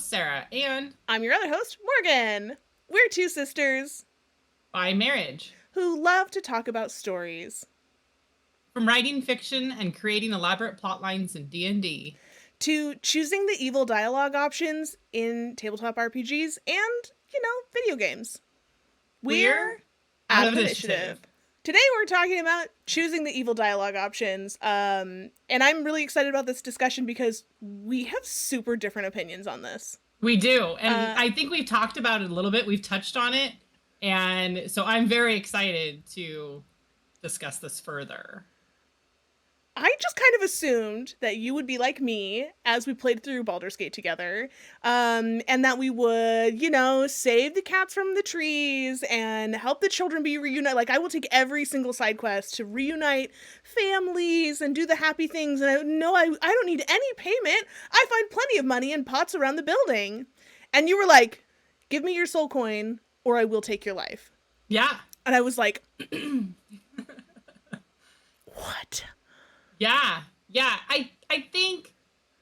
Sarah, and I'm your other host, Morgan. We're two sisters by marriage. who love to talk about stories. From writing fiction and creating elaborate plot lines in D&D, to choosing the evil dialogue options in tabletop RPGs and, video games. We're we're out out of of initiative. initiative. Today we're talking about choosing the evil dialogue options, and I'm really excited about this discussion because we have super different opinions on this. We do, and Uh, I think we've talked about it a little bit. We've touched on it, and so I'm very excited to discuss this further. I just kind of assumed that you would be like me as we played through Baldur's Gate together, and that we would, save the cats from the trees and help the children be reunited. Like, I will take every single side quest to reunite families and do the happy things. And I don't need any payment. I find plenty of money in pots around the building. And you were like, give me your soul coin or I will take your life. Yeah. And I was like, what? Yeah. Yeah. I think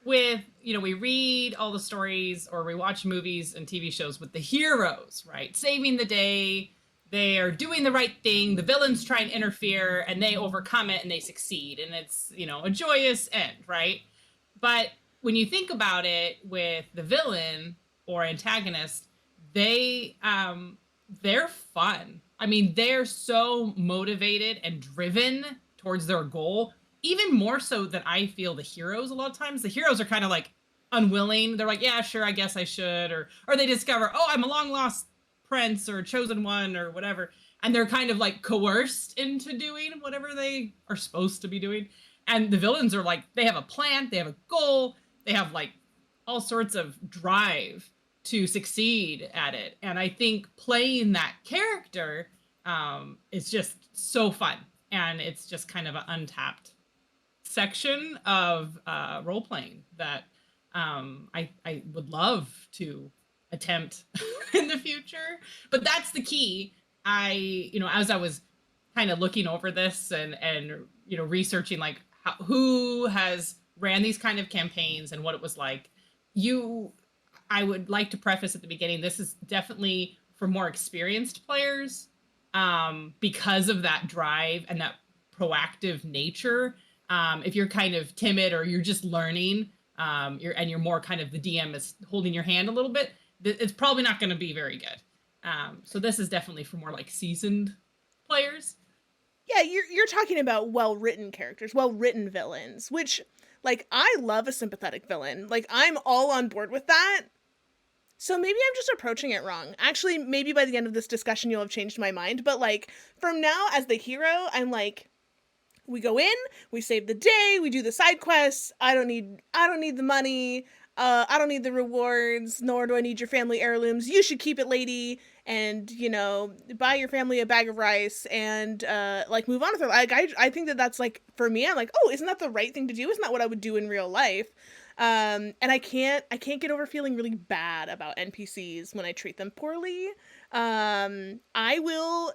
with, we read all the stories or we watch movies and TV shows with the heroes, right? Saving the day, they are doing the right thing, the villains try and interfere and they overcome it and they succeed and it's, a joyous end, right? But when you think about it with the villain or antagonist, they're fun. I mean, they're so motivated and driven towards their goal, even more so than I feel the heroes. A lot of times the heroes are kind of like unwilling. They're like, yeah, sure, I guess I should. Or they discover, oh, I'm a long lost prince or chosen one or whatever. And they're kind of like coerced into doing whatever they are supposed to be doing. And the villains are like, they have a plan, they have a goal, they have like all sorts of drive to succeed at it. And I think playing that character is just so fun. And it's just kind of an untapped section of role playing that I would love to attempt in the future. But that's the key. As I was kind of looking over this and researching like who has ran these kind of campaigns and what it was like, I would like to preface at the beginning, this is definitely for more experienced players because of that drive and that proactive nature. If you're kind of timid or you're just learning, you're more kind of the DM is holding your hand a little bit, it's probably not going to be very good. So this is definitely for more like seasoned players. Yeah, you're talking about well-written characters, well-written villains, which, like, I love a sympathetic villain. Like, I'm all on board with that. So maybe I'm just approaching it wrong. Actually, maybe by the end of this discussion you'll have changed my mind, but like from now as the hero, I'm like, we go in, we save the day, we do the side quests. I don't need the money. I don't need the rewards, nor do I need your family heirlooms. You should keep it, lady, and buy your family a bag of rice and like move on with her. Like I think that's like for me, I'm like, oh, isn't that the right thing to do? Isn't that what I would do in real life? And I can't get over feeling really bad about NPCs when I treat them poorly. I will.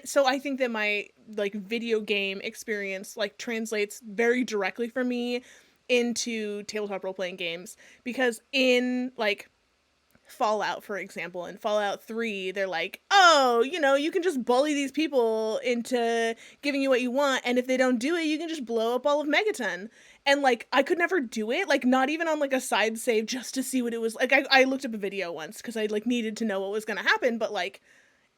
So I think that my like video game experience like translates very directly for me into tabletop role playing games because in like Fallout, for example, in Fallout 3, they're like, oh, you can just bully these people into giving you what you want, and if they don't do it, you can just blow up all of Megaton. And, like, I could never do it, like, not even on, like, a side save just to see what it was. Like, I looked up a video once, because I, like, needed to know what was gonna happen, but, like,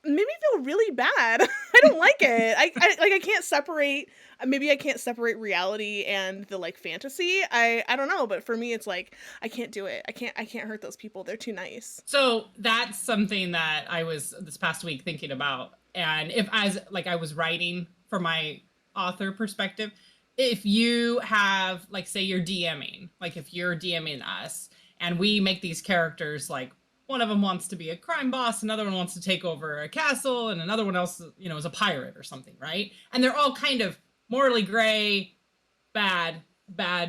it made me feel really bad. I don't like it. I can't separate, maybe I can't separate reality and the like fantasy. I don't know, but for me it's like I can't do it. I can't hurt those people. They're too nice. So that's something that I was this past week thinking about. And if as like I was writing for my author perspective, if you have like say you're DMing, like if you're DMing us and we make these characters like one of them wants to be a crime boss, another one wants to take over a castle, and another one else, is a pirate or something, right? And they're all kind of morally gray, bad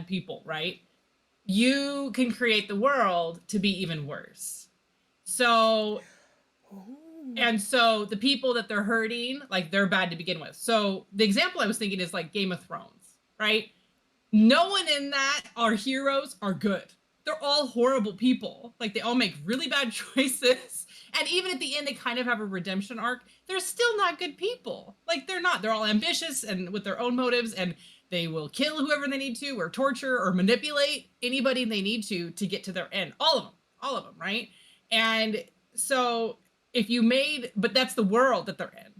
people, right? You can create the world to be even worse. So, Ooh. and so the people that they're hurting, like they're bad to begin with. So the example I was thinking is like Game of Thrones, right? No one in that, our heroes are good. they're all horrible people. Like, they all make really bad choices. And even at the end, they kind of have a redemption arc. They're still not good people. Like, they're not. They're all ambitious and with their own motives, and they will kill whoever they need to, or torture, or manipulate anybody they need to get to their end. All of them, right? And so but that's the world that they're in.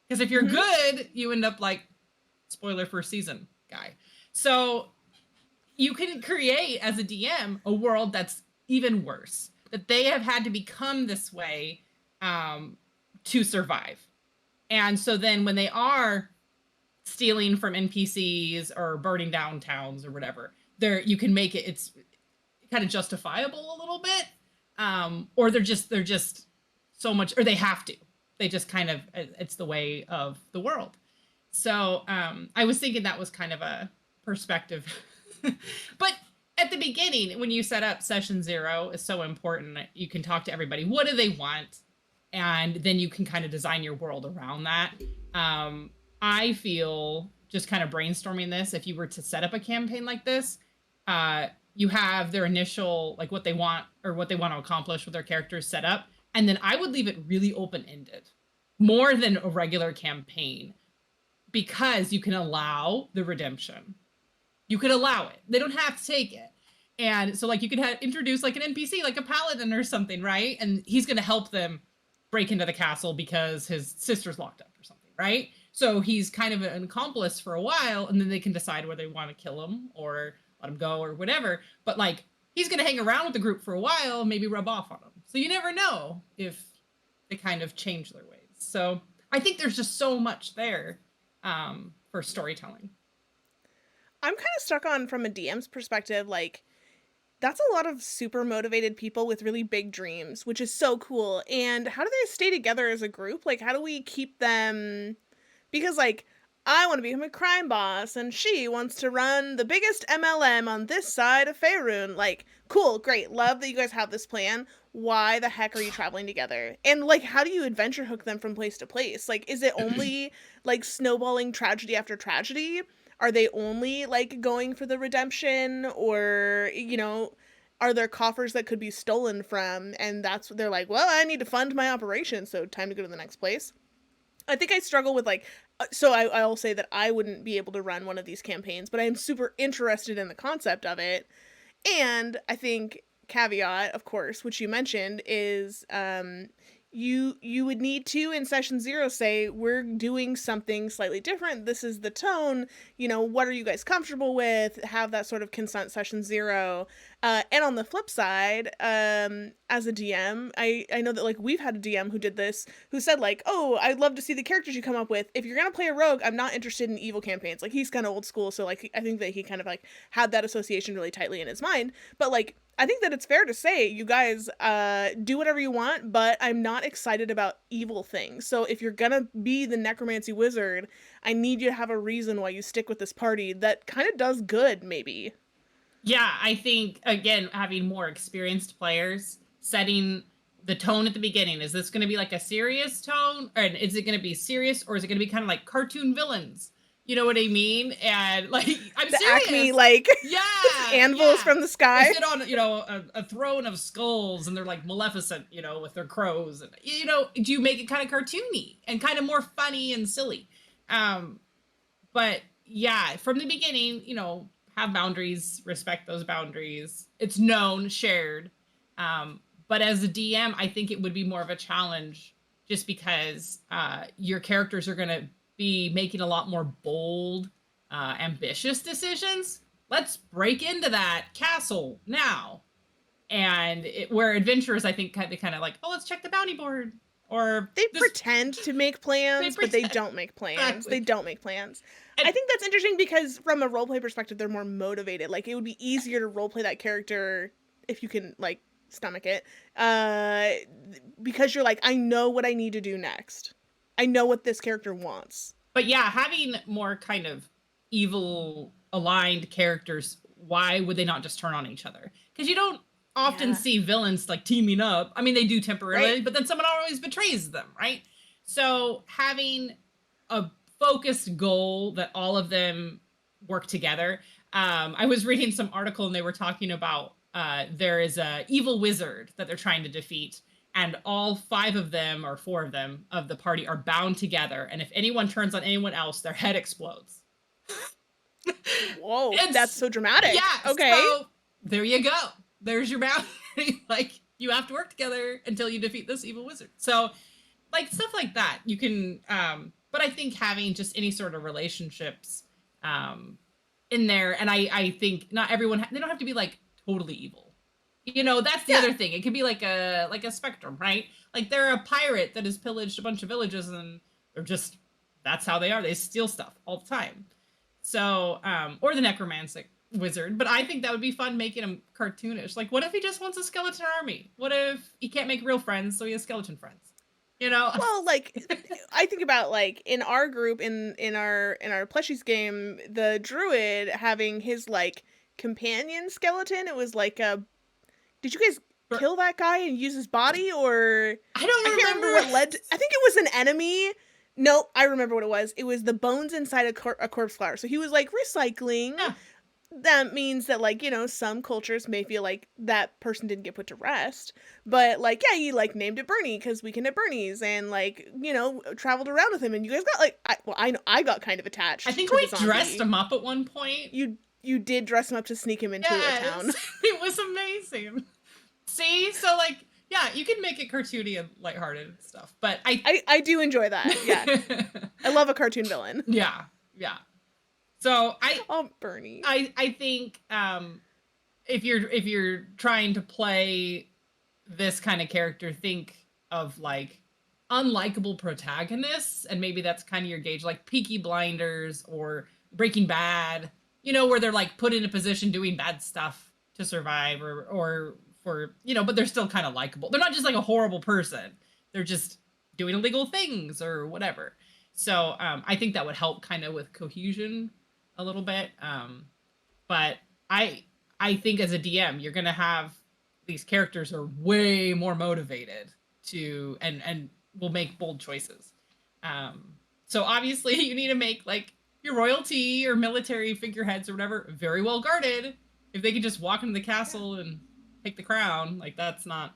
Because if you're good, you end up like, spoiler first season guy. So you can create, as a DM, a world that's even worse, that they have had to become this way to survive. And so then when they are stealing from NPCs or burning down towns or whatever, you can make it's kind of justifiable a little bit. Or they're just so much, or they have to. They just kind of, it's the way of the world. So I was thinking that was kind of a perspective. But at the beginning, when you set up session 0, is so important. You can talk to everybody. What do they want? And then you can kind of design your world around that. I feel, just kind of brainstorming this, if you were to set up a campaign like this, you have their initial, like, what they want or what they want to accomplish with their characters set up. And then I would leave it really open-ended, more than a regular campaign, because you can allow the redemption. You could allow it. They don't have to take it. And so, like, you could introduce like an NPC, like a paladin or something, right? And he's going to help them break into the castle because his sister's locked up or something, right? So he's kind of an accomplice for a while, and then they can decide whether they want to kill him or let him go or whatever. But, like, he's going to hang around with the group for a while, maybe rub off on them. So you never know if they kind of change their ways. So I think there's just so much there for storytelling. I'm kind of stuck on, from a DM's perspective, like, that's a lot of super motivated people with really big dreams, which is so cool. And how do they stay together as a group? Like, how do we keep them? Because, like, I want to become a crime boss, and she wants to run the biggest MLM on this side of Faerun. Like, cool, great, love that you guys have this plan. Why the heck are you traveling together? And, like, how do you adventure hook them from place to place? Like, is it only, like, snowballing tragedy after tragedy? Are they only, like, going for the redemption? Or, you know, are there coffers that could be stolen from? And that's what they're like, well, I need to fund my operation, so time to go to the next place. I think I struggle with, like, so I'll say that I wouldn't be able to run one of these campaigns, but I am super interested in the concept of it. And I think, caveat, of course, which you mentioned, is you would need to, in session 0, say, we're doing something slightly different. This is the tone. You know, what are you guys comfortable with? Have that sort of consent session 0. And on the flip side, as a DM, I know that, like, we've had a DM who did this, who said, like, oh, I'd love to see the characters you come up with. If you're going to play a rogue, I'm not interested in evil campaigns. Like, he's kind of old school, so, like, I think that he kind of, like, had that association really tightly in his mind. But, like, I think that it's fair to say, you guys, do whatever you want, but I'm not excited about evil things. So if you're gonna be the necromancy wizard, I need you to have a reason why you stick with this party that kind of does good, maybe. Yeah, I think, again, having more experienced players, setting the tone at the beginning. Is this going to be like a serious tone? Or is it going to be serious? Or is it going to be kind of like cartoon villains? You know what I mean? And, like, I'm the serious. Acme, like, yeah, anvils from the sky. They sit on, you know, a throne of skulls, and they're like Maleficent, you know, with their crows. And, you know, do you make it kind of cartoony and kind of more funny and silly? But yeah, from the beginning, you know, have boundaries, respect those boundaries. It's known, shared. But as a DM, I think it would be more of a challenge, just because your characters are going to be making a lot more bold, ambitious decisions. Let's break into that castle now. And where adventurers, I think, they kind of like, oh, let's check the bounty board. Or they pretend to make plans, but they don't make plans. Exactly. They don't make plans. And I think that's interesting because from a roleplay perspective, they're more motivated. Like, it would be easier to roleplay that character if you can, like, stomach it. Because you're like, I know what I need to do next. I know what this character wants. But yeah, having more kind of evil aligned characters, why would they not just turn on each other? Because you don't often see villains, like, teaming up. I mean, they do temporarily, right, but then someone always betrays them, right? So having a focused goal that all of them work together. I was reading some article and they were talking about there is a evil wizard that they're trying to defeat, and all 5 of them or 4 of them of the party are bound together, and if anyone turns on anyone else, their head explodes. Whoa, that's It's so dramatic. yeah. Okay. So there you go. There's your boundary. Like, you have to work together until you defeat this evil wizard. So, like, stuff like that. You can, but I think having just any sort of relationships in there, and I think not everyone, they don't have to be like totally evil. You know, that's the other thing. It could be like a spectrum, right? Like, they're a pirate that has pillaged a bunch of villages, and they're just, that's how they are. They steal stuff all the time. So, or the necromantic wizard, but I think that would be fun making him cartoonish. Like, what if he just wants a skeleton army? What if he can't make real friends, so he has skeleton friends? You know? Well, like, I think about, like, in our group, in our plushies game, the druid having his, like, companion skeleton. It was like a, did you guys kill that guy and use his body, or I can't remember what led to, I think it was an enemy. No, I remember what it was. It was the bones inside a corpse flower. So he was like recycling. Yeah. That means that, like, you know, some cultures may feel like that person didn't get put to rest, but, like, yeah, you, like, named it Bernie because Weekend at Bernie's, and, like, you know, traveled around with him, and you guys got, like, I know I got kind of attached. I think to we the zombie. dressed him up at one point. You did dress him up to sneak him into a town. It was amazing. See, so, like, yeah, you can make it cartoony and lighthearted and stuff, but I do enjoy that. Yeah, I love a cartoon villain. Yeah. So Bernie. I think if you're trying to play this kind of character, think of like unlikable protagonists, and maybe that's kind of your gauge, like Peaky Blinders or Breaking Bad, you know, where they're like put in a position doing bad stuff to survive, or for, you know, but they're still kind of likable. They're not just like a horrible person. They're just doing illegal things or whatever. So I think that would help kind of with cohesion a little bit. But I think as a DM, you're gonna have these characters are way more motivated to and will make bold choices. So obviously you need to make like your royalty or military figureheads or whatever very well guarded. If they could just walk into the castle and take the crown, like, that's not,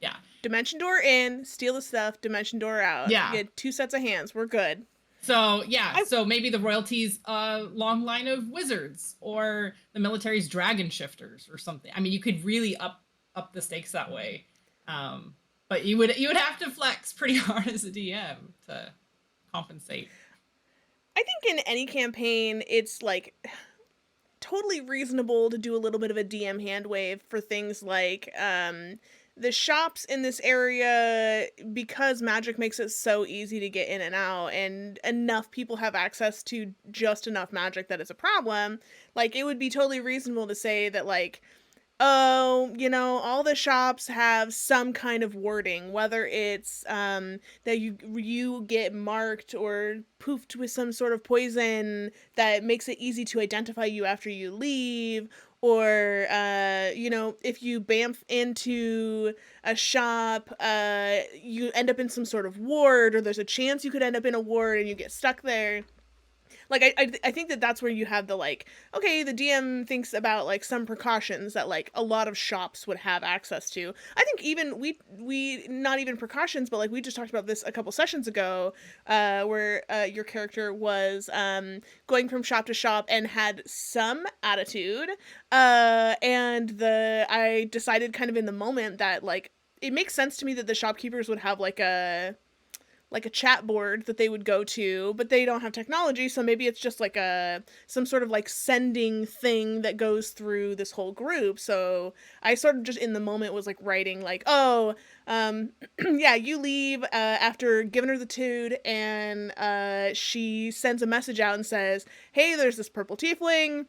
yeah. Dimension door in, steal the stuff, dimension door out. Yeah. Get 2 sets of hands. We're good. So, yeah, so maybe the royalty's a long line of wizards, or the military's dragon shifters or something. I mean, you could really up the stakes that way. But you would have to flex pretty hard as a DM to compensate. I think in any campaign, it's like totally reasonable to do a little bit of a DM hand wave for things like the shops in this area, because magic makes it so easy to get in and out, and enough people have access to just enough magic that it's a problem. Like, it would be totally reasonable to say that, like, oh, you know, all the shops have some kind of wording, whether it's that you get marked or poofed with some sort of poison that makes it easy to identify you after you leave, or you know, if you bamf into a shop, you end up in some sort of ward, or there's a chance you could end up in a ward and you get stuck there. Like, I think that that's where you have the, like, okay, the DM thinks about, like, some precautions that, like, a lot of shops would have access to. I think even we not even precautions, but, like, we just talked about this a couple sessions ago, where your character was going from shop to shop and had some attitude, and I decided kind of in the moment that, like, it makes sense to me that the shopkeepers would have, like a chat board that they would go to, but they don't have technology, so maybe it's just like some sort of like sending thing that goes through this whole group. So I sort of just in the moment was like writing like, oh, yeah, you leave after giving her the tude, and she sends a message out and says, hey, there's this purple tiefling.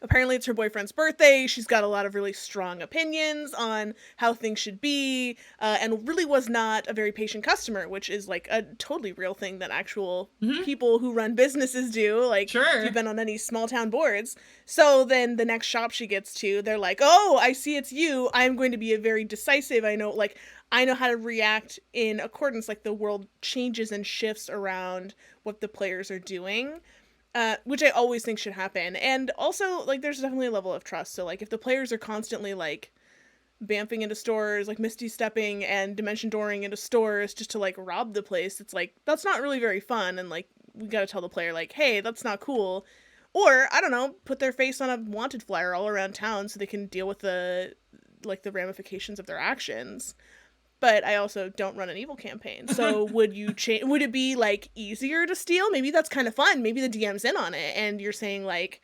Apparently it's her boyfriend's birthday. She's got a lot of really strong opinions on how things should be, and really was not a very patient customer, which is like a totally real thing that actual people who run businesses do. Like, sure. If you've been on any small town boards. So then the next shop she gets to, they're like, oh, I see it's you. I'm going to be a very decisive. I know how to react in accordance. Like, the world changes and shifts around what the players are doing. which I always think should happen. And also, like, there's definitely a level of trust. So, like, if the players are constantly, like, bamfing into stores, like, misty stepping and dimension dooring into stores just to, like, rob the place, it's like, that's not really very fun. And, like, we gotta tell the player, like, hey, that's not cool. Or, I don't know, put their face on a wanted flyer all around town so they can deal with the, like, the ramifications of their actions. But I also don't run an evil campaign. So would you change? Would it be like easier to steal? Maybe that's kind of fun. Maybe the DM's in on it, and you're saying like,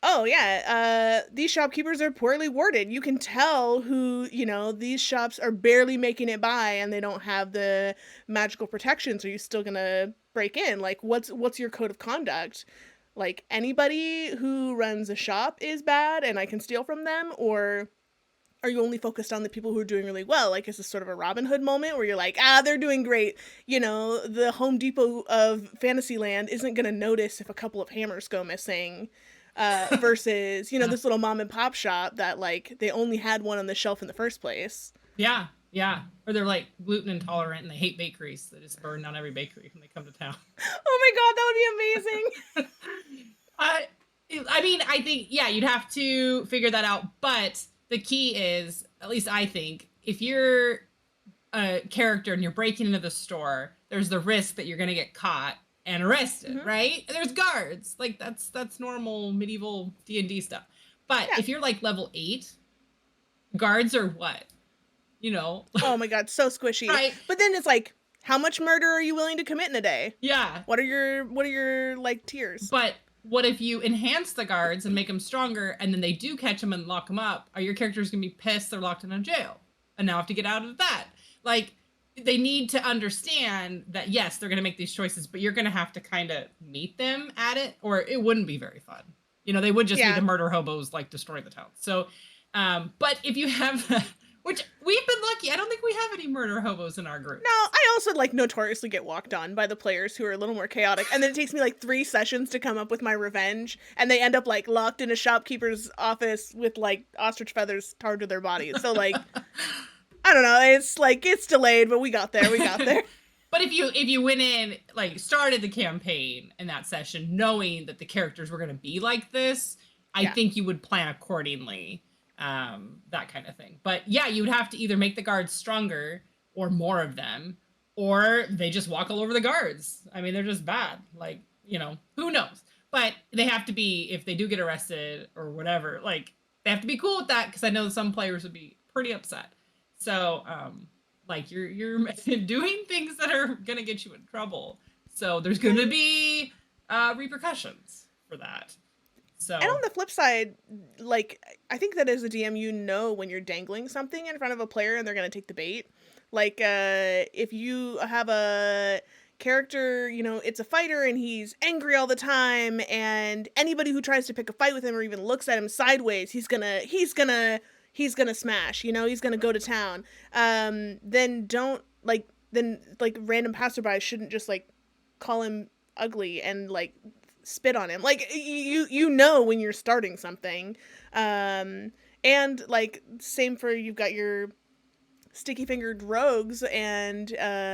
"Oh yeah, these shopkeepers are poorly warded. You can tell who these shops are barely making it by, and they don't have the magical protections. Are you still gonna break in? Like, what's your code of conduct? Like anybody who runs a shop is bad, and I can steal from them, or." Are you only focused on the people who are doing really well? Like, is this sort of a Robin Hood moment where you're like, they're doing great. The Home Depot of Fantasyland isn't going to notice if a couple of hammers go missing versus, this little mom and pop shop that, like, they only had one on the shelf in the first place. Yeah, yeah. Or they're, like, gluten intolerant and they hate bakeries. They just burn down every bakery when they come to town. Oh my God, that would be amazing. I mean, I think, yeah, you'd have to figure that out. But the key is, at least I think, if you're a character and you're breaking into the store, there's the risk that you're going to get caught and arrested, right? And there's guards. Like, that's normal medieval D&D stuff. But if you're, like, level 8, guards are what? Oh my God, so squishy. Right. But then it's like, how much murder are you willing to commit in a day? Yeah. What are your like, tiers? But what if you enhance the guards and make them stronger, and then they do catch them and lock them up? Are your characters going to be pissed they're locked in a jail and now have to get out of that? Like, they need to understand that, yes, they're going to make these choices, but you're going to have to kind of meet them at it, or it wouldn't be very fun. They would just be the murder hobos, like, destroy the town. So, but if you have... Which, we've been lucky. I don't think we have any murder hobos in our group. No, I also, like, notoriously get walked on by the players who are a little more chaotic. And then it takes me, like, 3 sessions to come up with my revenge. And they end up, like, locked in a shopkeeper's office with, like, ostrich feathers tarred to their bodies. So, like, I don't know. It's, like, it's delayed, but we got there. But if you went in, like, started the campaign in that session knowing that the characters were going to be like this, I think you would plan accordingly. That kind of thing. But yeah, you would have to either make the guards stronger or more of them, or they just walk all over the guards. I mean, they're just bad. Like, who knows? But they have to be, if they do get arrested or whatever, like, they have to be cool with that, because I know some players would be pretty upset. So, like, you're doing things that are gonna get you in trouble. So there's gonna be repercussions for that. So. And on the flip side, like, I think that as a DM, when you're dangling something in front of a player and they're going to take the bait. Like, if you have a character, it's a fighter and he's angry all the time, and anybody who tries to pick a fight with him or even looks at him sideways, he's gonna smash, he's gonna go to town. Then random passerby shouldn't just, like, call him ugly and, like, spit on him. Like, when you're starting something. And, like, same for, you've got your sticky fingered rogues, and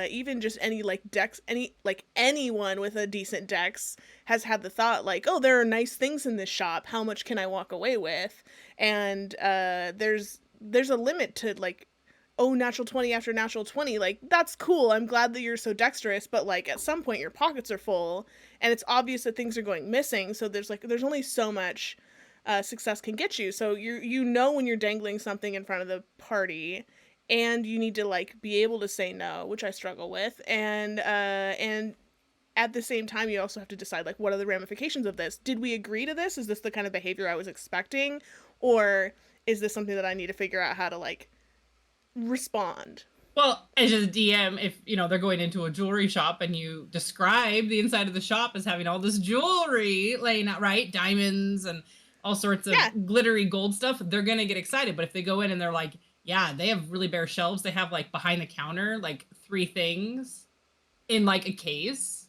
even just any, like, anyone with a decent dex has had the thought, like, oh, there are nice things in this shop, how much can I walk away with? And there's a limit to, like, natural 20 after natural 20, like, that's cool, I'm glad that you're so dexterous, but, like, at some point your pockets are full and it's obvious that things are going missing, so there's only so much success can get you. So when you're dangling something in front of the party, and you need to, like, be able to say no, which I struggle with, and at the same time you also have to decide, like, what are the ramifications of this? Did we agree to this? Is this the kind of behavior I was expecting, or is this something that I need to figure out how to, like, respond? Well, as a DM, if they're going into a jewelry shop and you describe the inside of the shop as having all this jewelry laying out, right, diamonds and all sorts of glittery gold stuff, they're gonna get excited. But if they go in and they're like, yeah, they have really bare shelves, they have, like, behind the counter, like, 3 things in, like, a case,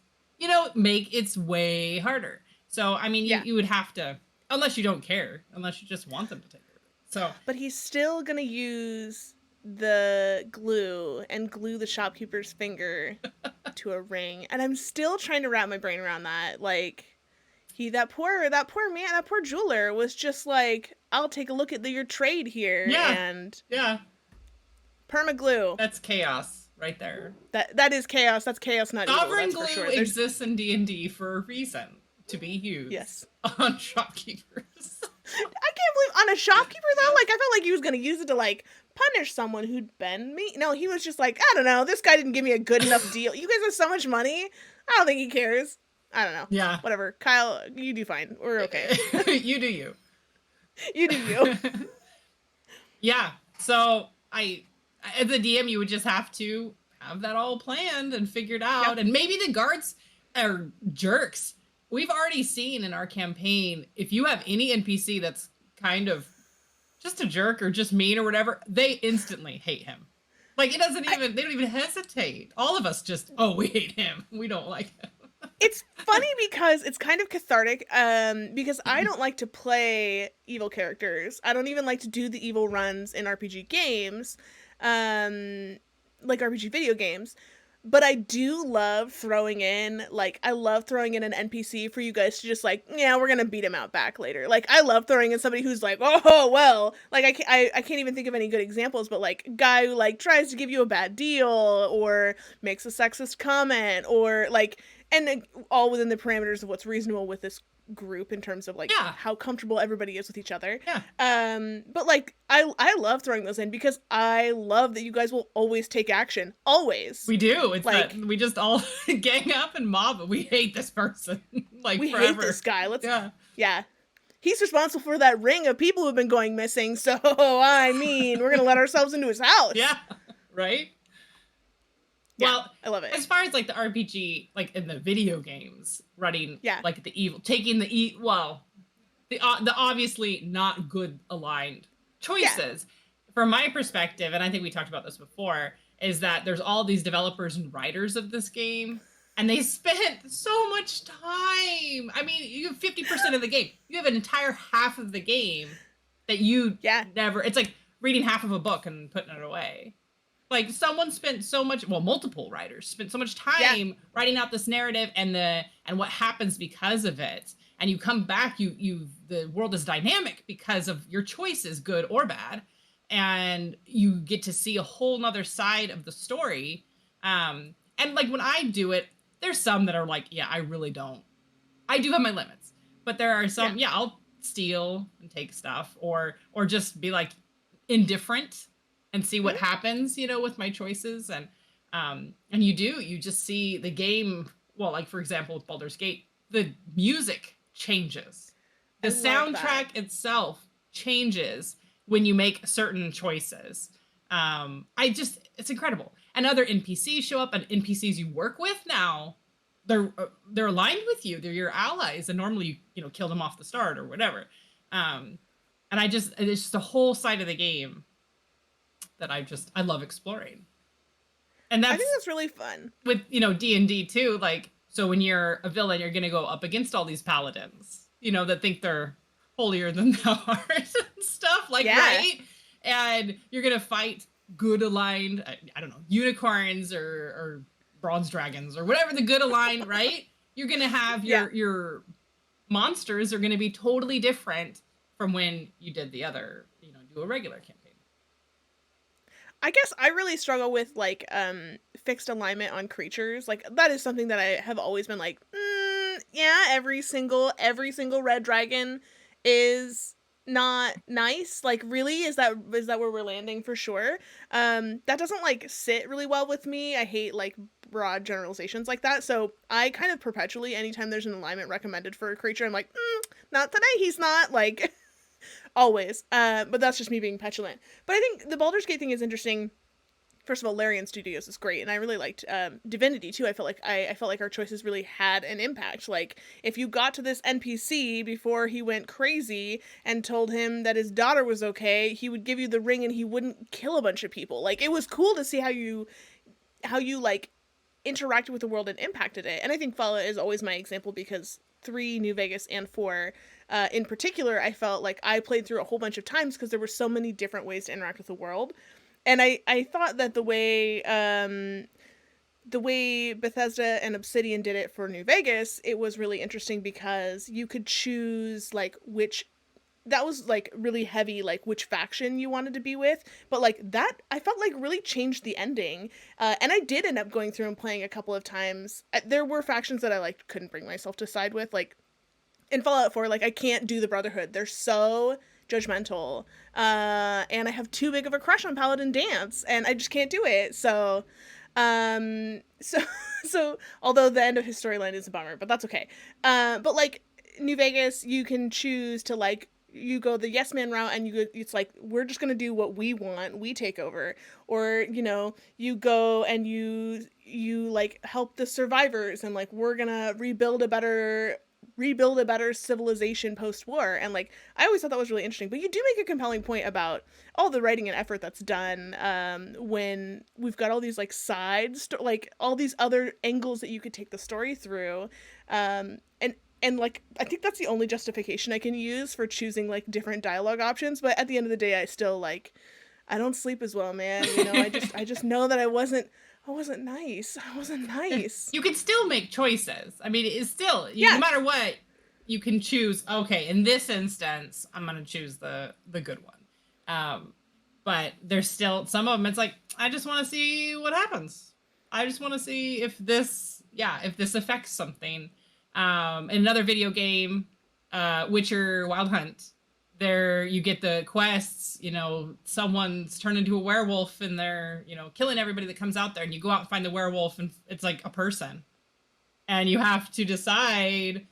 make it's way harder. So I mean, you would have to, unless you don't care, unless you just want them to take it. So, but he's still gonna use the glue and glue the shopkeeper's finger to a ring, and I'm still trying to wrap my brain around that. Like, that poor man, that poor jeweler was just like, I'll take a look at your trade here, Yeah. and Yeah. permaglue. That's chaos right there. That is chaos. That's chaos, not evil. Sovereign That's glue for sure. exists in D&D for a reason, to be used Yes. on shopkeepers. I can't believe on a shopkeeper though. Like I felt like he was gonna use it to like punish someone who'd been me. No, he was just like, I don't know. This guy didn't give me a good enough deal. You guys have so much money. I don't think he cares. I don't know. Yeah. Whatever. Kyle, you do fine. We're okay. You do you. You do you. Yeah. So as a DM, you would just have to have that all planned and figured out. Yep. And maybe the guards are jerks. We've already seen in our campaign, if you have any NPC that's kind of just a jerk or just mean or whatever, they instantly hate him. Like, they don't even hesitate. All of us just, we hate him. We don't like him. It's funny because it's kind of cathartic, because I don't like to play evil characters. I don't even like to do the evil runs in RPG games, like RPG video games. But I do love throwing in an NPC for you guys to just like, yeah, we're gonna beat him out back later. Like, I love throwing in somebody who's like, oh, well, like, I can't even think of any good examples, but like, guy who like tries to give you a bad deal or makes a sexist comment or like, and all within the parameters of what's reasonable with this group in terms of like how comfortable everybody is with each other. But like I love throwing those in because I love that you guys will always take action. Always. We do. It's like we just all gang up and mob. We hate this person. Like we forever. hate this guy. Yeah. He's responsible for that ring of people who've been going missing. So I mean, we're gonna let ourselves into his house. Yeah. Right. Yeah, well, I love it. As far as like the RPG, like in the video games, running like the evil, taking the obviously not good aligned choices. From my perspective, and I think we talked about this before, is that there's all these developers and writers of this game, and they spent so much time. I mean, you have 50% of the game. You have an entire half of the game that you never. It's like reading half of a book and putting it away. Like, someone spent so much, multiple writers spent so much time writing out this narrative and what happens because of it. And you come back, the world is dynamic because of your choices, good or bad. And you get to see a whole nother side of the story. And like when I do it, there's some that are like, I really don't. I do have my limits, but there are some, I'll steal and take stuff or just be like indifferent and see what happens, with my choices. And you just see the game. Well, like for example, with Baldur's Gate, the music changes. The soundtrack itself changes when you make certain choices. It's incredible. And other NPCs show up, and NPCs you work with now, they're aligned with you. They're your allies, and normally you kill them off the start or whatever. And it's just a whole side of the game that I love exploring. And I think that's really fun. With, D&D too, like, so when you're a villain, you're going to go up against all these paladins, that think they're holier than thou art and stuff, like, right? And you're going to fight good aligned, I don't know, unicorns or bronze dragons or whatever the good aligned, right? You're going to have your monsters are going to be totally different from when you did the other, do a regular campaign. I guess I really struggle with like fixed alignment on creatures. Like that is something that I have always been like, every single red dragon is not nice. Like, really, is that where we're landing for sure? That doesn't like sit really well with me. I hate like broad generalizations like that. So I kind of perpetually, anytime there's an alignment recommended for a creature, I'm like, not today. He's not, like. Always. But that's just me being petulant. But I think the Baldur's Gate thing is interesting. First of all, Larian Studios is great, and I really liked Divinity too. I felt like our choices really had an impact. Like, if you got to this NPC before he went crazy and told him that his daughter was okay, he would give you the ring and he wouldn't kill a bunch of people. Like, it was cool to see how you like interacted with the world and impacted it. And I think Fala is always my example because 3, New Vegas, and 4, in particular, I felt like I played through a whole bunch of times because there were so many different ways to interact with the world. And I thought that the way the way Bethesda and Obsidian did it for New Vegas, it was really interesting because you could choose like which that was like really heavy, like which faction you wanted to be with, but like that I felt like really changed the ending. And I did end up going through and playing a couple of times. There were factions that I like couldn't bring myself to side with, like in Fallout 4. Like I can't do the Brotherhood; they're so judgmental, and I have too big of a crush on Paladin Dance, and I just can't do it. So so although the end of his storyline is a bummer, but that's okay. But like New Vegas, you can choose to like you go the yes man route, and it's like we're just gonna do what we want, we take over, or you go and you like help the survivors, and like we're gonna rebuild a better civilization post-war. And like I always thought that was really interesting. But you do make a compelling point about all the writing and effort that's done, when we've got all these like like all these other angles that you could take the story through, and like I think that's the only justification I can use for choosing like different dialogue options. But at the end of the day, I still like I don't sleep as well, man. I just know that I wasn't nice. I wasn't nice. You can still make choices. I mean, it's still, Yeah. no matter what, you can choose, okay, in this instance, I'm going to choose the good one. But there's still, some of them, it's like, I just want to see what happens. I just want to see if this affects something. In another video game, Witcher Wild Hunt, there you get the quests, someone's turned into a werewolf and they're, killing everybody that comes out there, and you go out and find the werewolf and it's like a person. And you have to decide,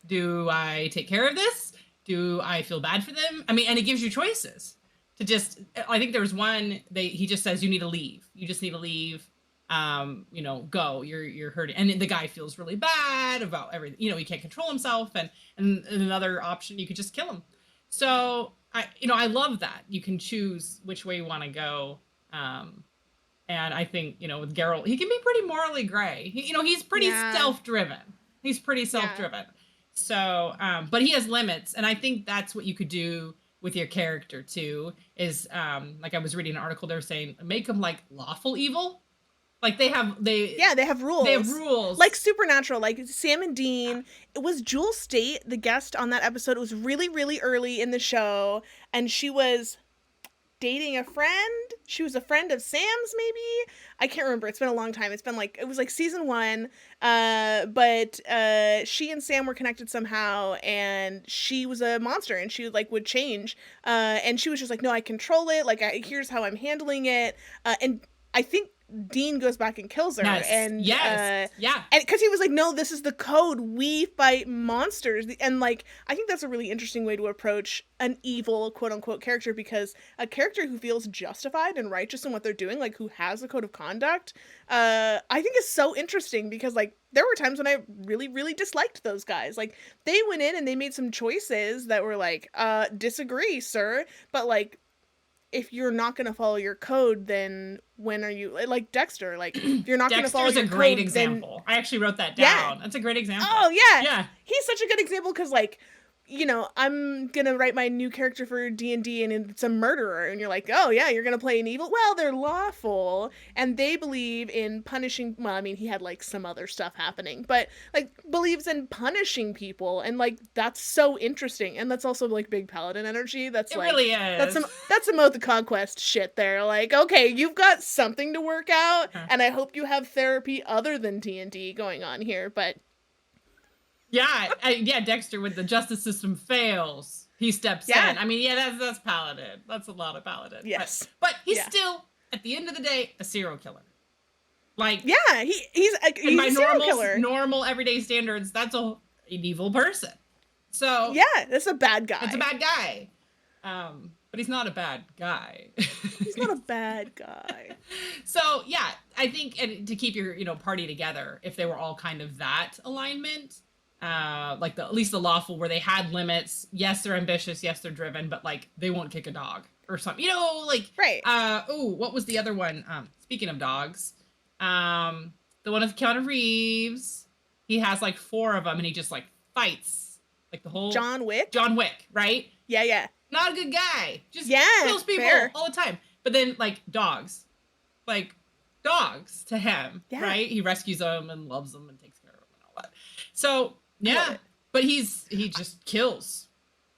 do I take care of this? Do I feel bad for them? I mean, and it gives you choices to just, I think there was one, he just says, you need to leave. You just need to leave. Go, you're hurting. And the guy feels really bad about everything. He can't control himself. And another option, you could just kill him. So I love that you can choose which way you want to go. And I think, with Geralt, he can be pretty morally gray. He's pretty self-driven. He's pretty self-driven. Yeah. So, but he has limits. And I think that's what you could do with your character too, is, like I was reading an article, they were saying, make him like Lawful Evil. Like they have rules. They have rules. Like Supernatural, like Sam and Dean. It was Jewel State, the guest on that episode. It was really, really early in the show, and she was dating a friend. She was a friend of Sam's, maybe. I can't remember. It's been a long time. It was like season 1. But she and Sam were connected somehow, and she was a monster, and she like would change. And she was just like, no, I control it. Like here's how I'm handling it. And I think Dean goes back and kills her. Yes. And yeah, and because he was like, no, this is the code, we fight monsters. And like I think that's a really interesting way to approach an evil quote unquote character, because a character who feels justified and righteous in what they're doing, like who has a code of conduct, I think is so interesting, because like there were times when I really, really disliked those guys. Like they went in and they made some choices that were like, disagree, sir, but like if you're not going to follow your code, then when are you, like Dexter, like if you're not going to follow your code, Dexter's a great example. I actually wrote that down. Yeah. That's a great example. Oh yeah. Yeah. He's such a good example, because like, I'm going to write my new character for D&D and it's a murderer. And you're like, oh yeah, you're going to play an evil. Well, they're lawful and they believe in punishing. Well, I mean, he had like some other stuff happening, but like believes in punishing people. And like, that's so interesting. And that's also like big paladin energy. That's it like, really is. That's some Oath of Conquest shit there. Like, okay, you've got something to work out. And I hope you have therapy other than D&D going on here. But yeah, Dexter, when the justice system fails, he steps in. I mean, that's paladin. That's a lot of paladin. Yes. But he's still, at the end of the day, a serial killer. Like, he's by a serial killer. Normal everyday standards, that's an evil person. So that's a bad guy. It's a bad guy. But he's not a bad guy. He's not a bad guy. So I think, and to keep your party together, if they were all kind of that alignment, like at least the lawful, where they had limits. Yes, they're ambitious. Yes, they're driven, but like they won't kick a dog or something. Right. What was the other one? Speaking of dogs, the one with Keanu Reeves. He has like 4 of them, and he just like fights like the whole John Wick, right? Yeah. Not a good guy. Just kills people all the time. But then like dogs, like dogs to him, Yeah. right? He rescues them and loves them and takes care of them and all that. So I love yeah, it. but he just kills,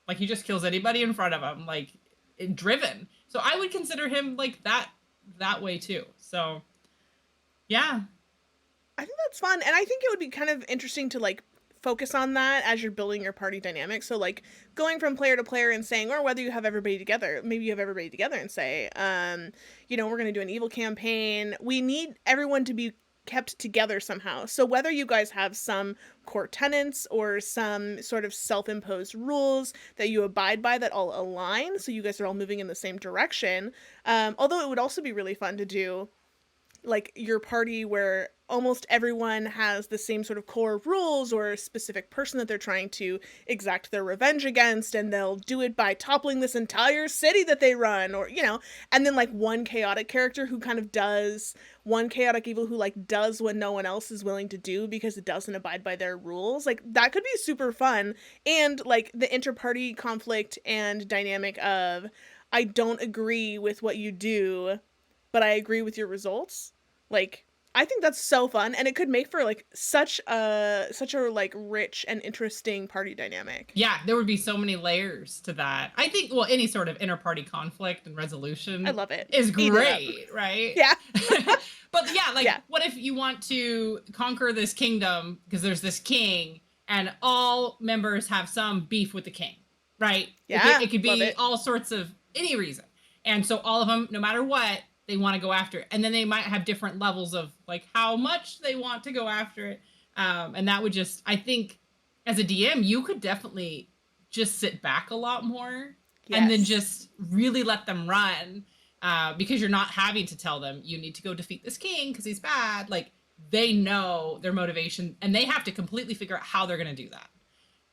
like he just kills anybody in front of him, like driven. So I would consider him like that way too. So yeah, I think that's fun, and I think it would be kind of interesting to like focus on that as you're building your party dynamic. So like going from player to player and saying, or whether you have everybody together, maybe you have everybody together and say, you know, we're going to do an evil campaign. We need everyone to be kept together somehow. So whether you guys have some core tenets or some sort of self-imposed rules that you abide by that all align, so you guys are all moving in the same direction. Although it would also be really fun to do like your party where almost everyone has the same sort of core rules or a specific person that they're trying to exact their revenge against, and they'll do it by toppling this entire city that they run, or, you know, and then like one chaotic character who kind of does one chaotic evil who like does what no one else is willing to do because it doesn't abide by their rules. Like that could be super fun. And like the inter-party conflict and dynamic of I don't agree with what you do, but I agree with your results. Like I think that's so fun, and it could make for like such a like rich and interesting party dynamic. yeah, there would be so many layers to that. I think, well, any sort of inter-party conflict and resolution I love it. is Eat it up. great, right? Yeah. But yeah, like, Yeah. what if you want to conquer this kingdom because there's this king and all members have some beef with the king, right? Yeah, It could love be it. all sorts of any reason. And so all of them, no matter what, they want to go after it. And then they might have different levels of like how much they want to go after it. And that would just, I think, as a DM, you could definitely just sit back a lot more and then Yes. just really let them run, because you're not having to tell them you need to go defeat this king because he's bad. Like they know their motivation and they have to completely figure out how they're going to do that.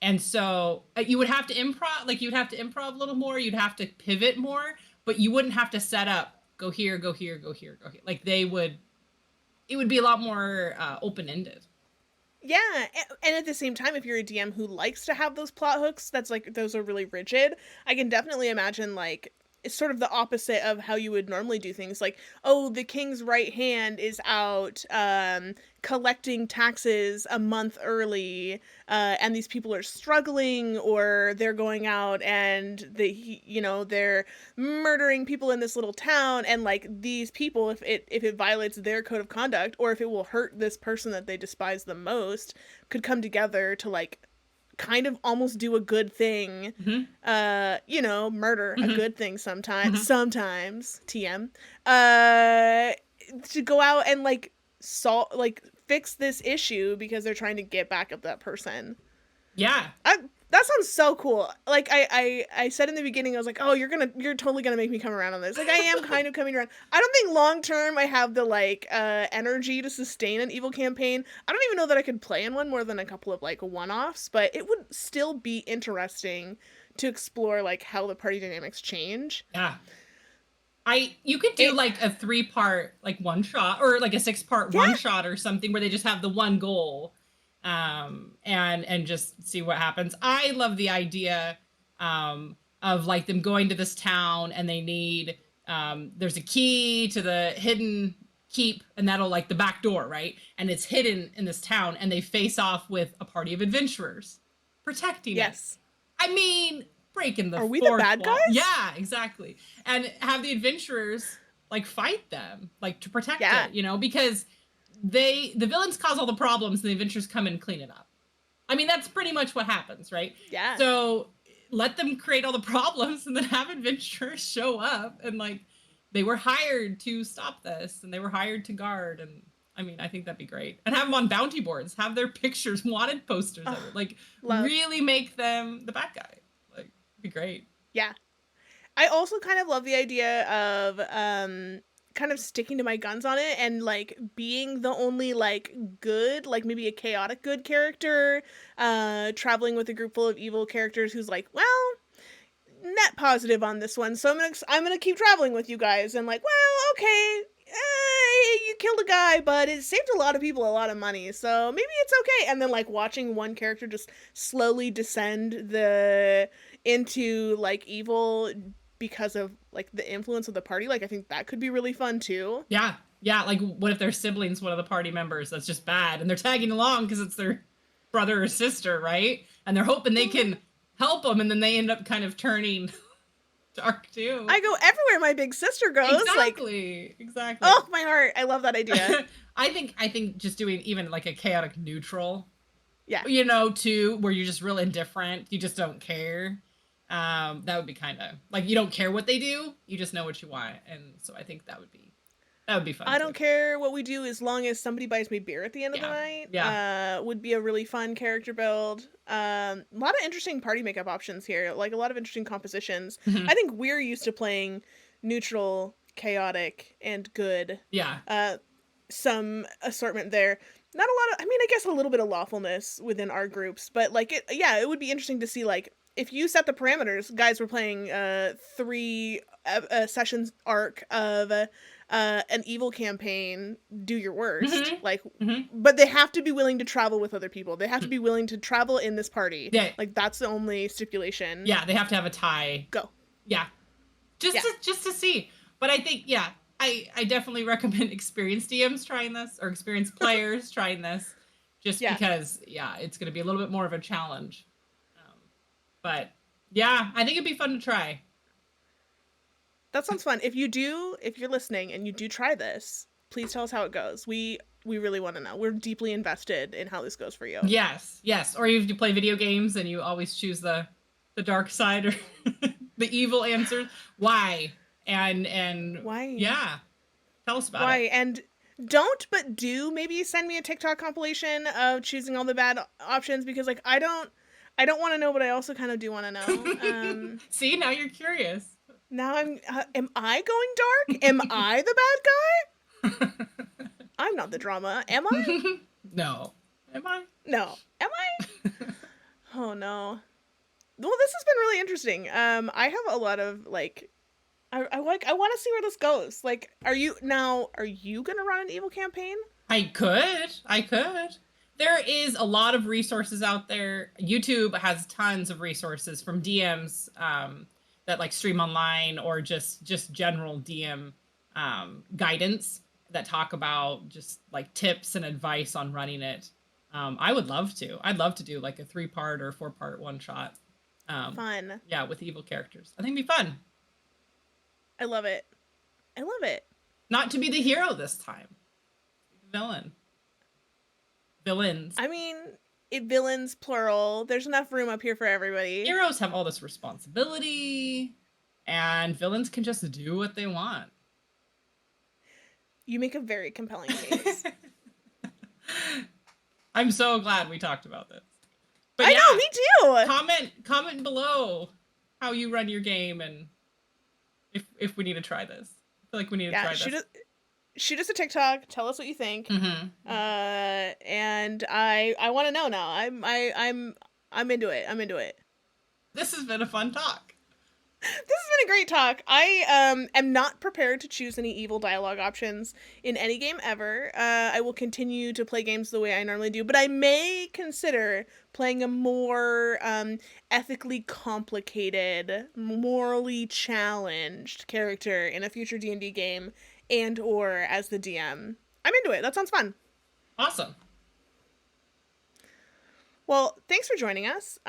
And so you would have to improv, like you'd have to improv a little more. You'd have to pivot more, but you wouldn't have to set up, go here, go here, go here, go here. Like it would be a lot more open-ended. Yeah, and at the same time, if you're a DM who likes to have those plot hooks, that's like those are really rigid. I can definitely imagine like it's sort of the opposite of how you would normally do things. Like, oh, the king's right hand is out collecting taxes a month early, and these people are struggling, or they're going out and they're murdering people in this little town, and like these people, if it violates their code of conduct, or if it will hurt this person that they despise the most, could come together to like kind of almost do a good thing. Murder a good thing sometimes. Sometimes TM. To go out and like fix this issue because they're trying to get back at that person. Yeah. That sounds so cool. Like I said in the beginning, I was like, oh, you're totally gonna make me come around on this. Like I am kind of coming around. I don't think long term I have the like energy to sustain an evil campaign. I don't even know that I could play in one more than a couple of like one-offs, but it would still be interesting to explore like how the party dynamics change. Yeah. You could do like a 3-part like one shot, or like a 6-part one shot or something where they just have the one goal. And just see what happens. I love the idea of like them going to this town and they need there's a key to the hidden keep, and that'll like the back door, right? And it's hidden in this town, and they face off with a party of adventurers protecting it. I mean, breaking the Are we the bad wall. guys? Yeah, exactly. And have the adventurers like fight them, like to protect it, you know, because the villains cause all the problems and the adventurers come and clean it up. I mean, that's pretty much what happens, right? Yeah. So let them create all the problems and then have adventurers show up and like they were hired to stop this and they were hired to guard. And I mean, I think that'd be great. And have them on bounty boards, have their pictures, wanted posters, like really make them the bad guy. Like, be great. Yeah. I also kind of love the idea of kind of sticking to my guns on it and like being the only like good, like maybe a chaotic good character, traveling with a group full of evil characters who's like, well, net positive on this one, so I'm gonna keep traveling with you guys, and like, well, okay, you killed a guy, but it saved a lot of people a lot of money, so maybe it's okay. And then like watching one character just slowly descend into like evil because of like the influence of the party, like I think that could be really fun too. Yeah. Yeah, like what if their siblings, one of the party members, that's just bad, and they're tagging along because it's their brother or sister, right? And they're hoping they can help them, and then they end up kind of turning dark too. I go everywhere my big sister goes. Exactly. Oh, my heart. I love that idea. I think just doing even like a chaotic neutral, Yeah. you know, too, where you're just real indifferent, you just don't care. That would be kind of like you don't care what they do, you just know what you want, and so I think that would be fun. I don't care what we do as long as somebody buys me beer at the end of the night. Yeah. Would be a really fun character build. A lot of interesting party makeup options here, like a lot of interesting compositions. Mhm. I think we're used to playing neutral, chaotic, and good. Yeah. Some assortment there. Not a lot of, I mean, I guess a little bit of lawfulness within our groups, but like it would be interesting to see, like, if you set the parameters, guys, we're playing 3 sessions arc of an evil campaign, do your worst. Mhm. Like, Mhm. but they have to be willing to travel with other people. They have to be willing to travel in this party. Yeah. Like, that's the only stipulation. Yeah, they have to have a tie. Go. Yeah. Just to see. But I think, yeah, I definitely recommend experienced DMs trying this, or experienced players trying this, just because, it's going to be a little bit more of a challenge. But yeah, I think it'd be fun to try. That sounds fun. If you're listening and you do try this, please tell us how it goes. We really want to know. We're deeply invested in how this goes for you. Yes. Or if you play video games and you always choose the dark side or the evil answer, why? And why? Yeah. Tell us about it. Why? And don't, but do maybe send me a TikTok compilation of choosing all the bad options, because like I don't want to know, but I also kind of do want to know. See, now you're curious. Now am I going dark? Am I the bad guy? I'm not the drama, am I? No. Am I? No. Am I? Oh no. Well, this has been really interesting. I have a lot of like I want to see where this goes. Like, are you gonna run an evil campaign? I could. There is a lot of resources out there. YouTube has tons of resources from DMs that like stream online, or just general DM guidance that talk about just like tips and advice on running it. I would love to. I'd love to do like a 3-part or 4-part one shot. Fun. Yeah, with evil characters. I think it'd be fun. I love it. Not to be the hero this time. The villain. Villains. I mean, villains plural. There's enough room up here for everybody. Heroes have all this responsibility, and villains can just do what they want. You make a very compelling case. I'm so glad we talked about this. But I know, me too. Comment below how you run your game, and if we need to try this. I feel like we need to try this. Shoot us a TikTok. Tell us what you think. Mm-hmm. And I want to know now. I'm into it. I'm into it. This has been a fun talk. This has been a great talk. I am not prepared to choose any evil dialogue options in any game ever. I will continue to play games the way I normally do, but I may consider playing a more ethically complicated, morally challenged character in a future D&D game, and or as the DM. I'm into it. That sounds fun. Awesome. Well, thanks for joining us.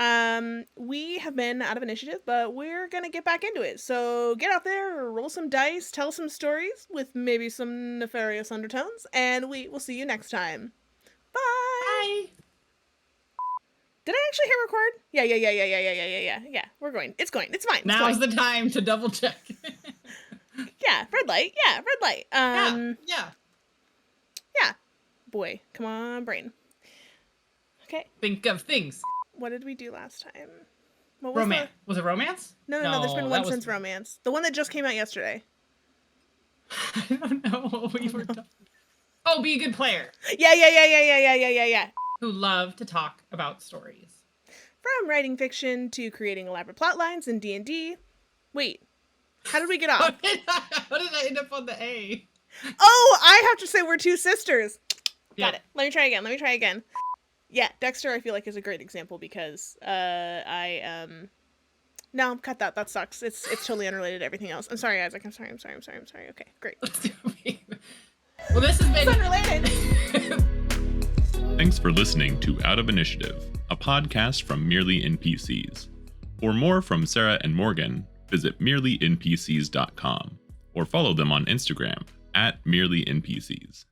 We have been out of initiative, but we're going to get back into it. So get out there, roll some dice, tell some stories with maybe some nefarious undertones, and we will see you next time. Bye! Bye! Did I actually hit record? Yeah. We're going. It's going. It's fine. Now's the time to double check. Yeah, red light. Yeah. Boy, come on, brain. Okay. Think of things. What did we do last time? What was romance. Was it romance? No. There's been one since romance. The one that just came out yesterday. I don't know what we were talking. Oh, be a good player. Yeah. Who love to talk about stories. From writing fiction to creating elaborate plot lines in D&D. Wait, how did we get off? How did I end up on the A? Oh, I have to say we're two sisters. Yeah. Got it. Let me try again. Yeah, Dexter I feel like is a great example because no, cut that. That sucks. It's totally unrelated to everything else. I'm sorry, Isaac. I'm sorry. Okay, great. Let's do it. Well, this has It's been unrelated. Thanks for listening to Out of Initiative, a podcast from Merely NPCs. For more from Sarah and Morgan, visit merelynpcs.com or follow them on Instagram @merelynpcs.